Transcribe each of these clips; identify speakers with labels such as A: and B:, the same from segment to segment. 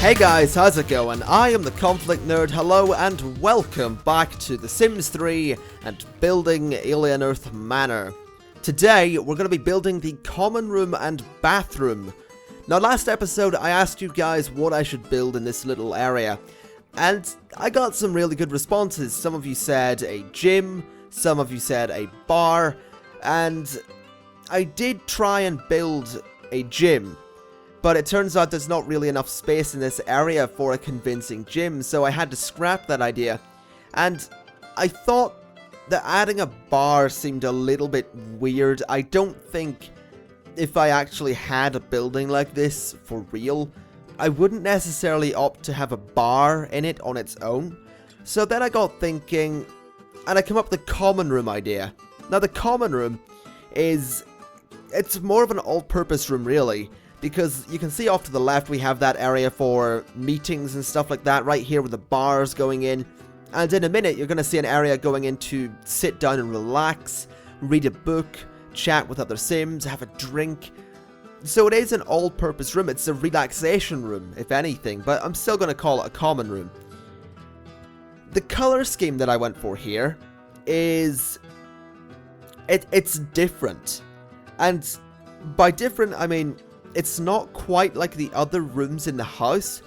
A: Hey guys, how's it going? I am the ConflictNerd, hello and welcome back to The Sims 3 and building AlienEarth Manor. Today, we're going to be building the common room and bathroom. Now last episode, I asked you guys what I should build in this little area, and I got some really good responses. Some of you said a gym, some of you said a bar, and I did try and build a gym. But it turns out there's not really enough space in this area for a convincing gym, so I had to scrap that idea. And I thought that adding a bar seemed a little bit weird. I don't think if I actually had a building like this for real, I wouldn't necessarily opt to have a bar in it on its own. So then I got thinking, and I came up with the common room idea. Now the common room it's more of an all-purpose room really. Because you can see off to the left we have that area for meetings and stuff like that right here with the bars going in. And in a minute you're going to see an area going in to sit down and relax, read a book, chat with other Sims, have a drink. So it is an all-purpose room. It's a relaxation room if anything, but I'm still going to call it a common room. The color scheme that I went for here is... it's different. And by different I mean... it's not quite like the other rooms in the house,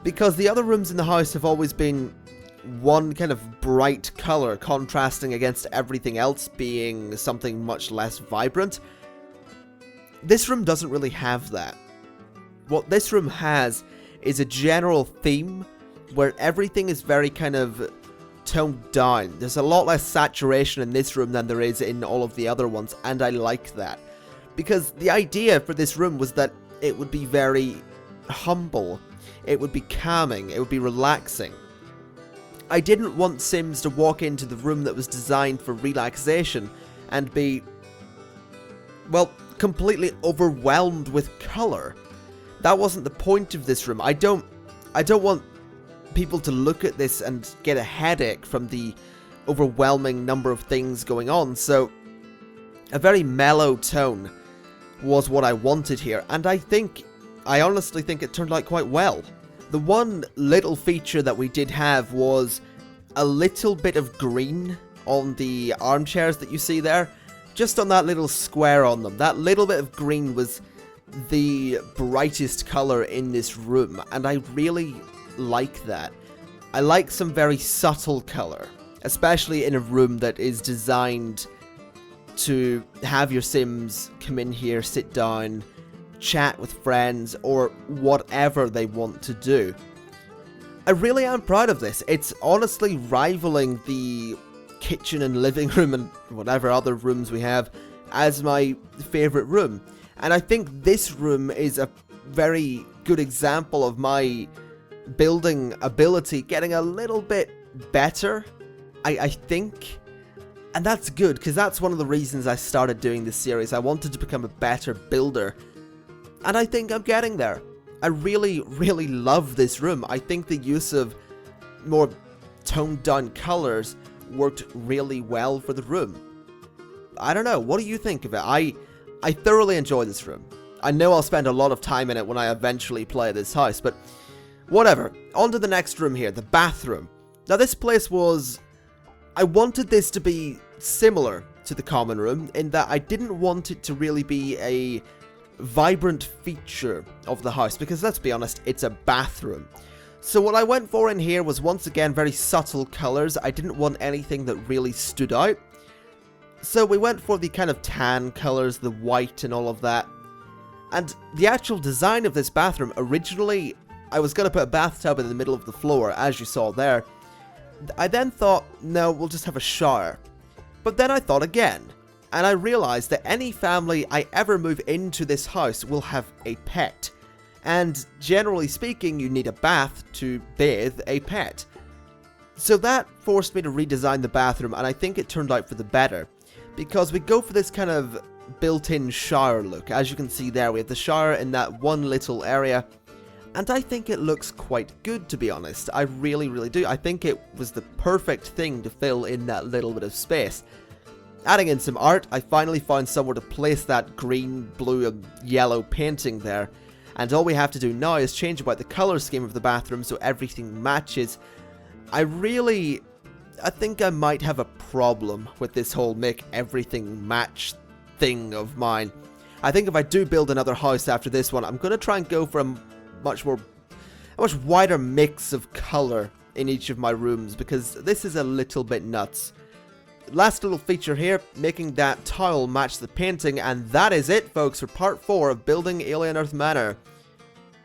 A: because the other rooms in the house have always been one kind of bright color contrasting against everything else being something much less vibrant. This room doesn't really have that. What this room has is a general theme where everything is very kind of toned down. There's a lot less saturation in this room than there is in all of the other ones, and I like that. Because the idea for this room was that it would be very humble, it would be calming, it would be relaxing. I didn't want Sims to walk into the room that was designed for relaxation and be, well, completely overwhelmed with colour. That wasn't the point of this room. I don't want people to look at this and get a headache from the overwhelming number of things going on, so a very mellow tone was what I wanted here, and I honestly think it turned out quite well. The one little feature that we did have was a little bit of green on the armchairs that you see there, just on that little square on them. That little bit of green was the brightest colour in this room, and I really like that. I like some very subtle colour, especially in a room that is designed to have your Sims come in here, sit down, chat with friends, or whatever they want to do. I really am proud of this. It's honestly rivaling the kitchen and living room and whatever other rooms we have as my favourite room. And I think this room is a very good example of my building ability getting a little bit better, I think. And that's good, because that's one of the reasons I started doing this series. I wanted to become a better builder. And I think I'm getting there. I really, really love this room. I think the use of more toned down colours worked really well for the room. I don't know, what do you think of it? I thoroughly enjoy this room. I know I'll spend a lot of time in it when I eventually play this house, but whatever. On to the next room here, the bathroom. Now this place was... I wanted this to be similar to the common room in that I didn't want it to really be a vibrant feature of the house, because let's be honest, it's a bathroom. So what I went for in here was once again very subtle colours. I didn't want anything that really stood out. So we went for the kind of tan colours, the white and all of that. And the actual design of this bathroom, originally I was going to put a bathtub in the middle of the floor, as you saw there. I then thought, no, we'll just have a shower. But then I thought again, and I realised that any family I ever move into this house will have a pet. And generally speaking, you need a bath to bathe a pet. So that forced me to redesign the bathroom, and I think it turned out for the better. Because we go for this kind of built-in shower look. As you can see there, we have the shower in that one little area. And I think it looks quite good, to be honest. I really, really do. I think it was the perfect thing to fill in that little bit of space. Adding in some art, I finally found somewhere to place that green, blue, and yellow painting there. and all we have to do now is change about the color scheme of the bathroom so everything matches. I think I might have a problem with this whole make everything match thing of mine. I think if I do build another house after this one, I'm going to try and go for a much wider mix of color in each of my rooms, because this is a little bit nuts. Last little feature here, making that tile match the painting, and that is it, folks, for part 4 of building AlienEarth Manor.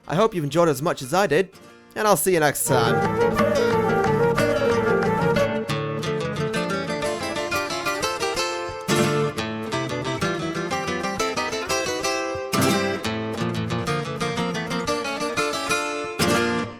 A: I hope you've enjoyed it as much as I did, and I'll see you next time.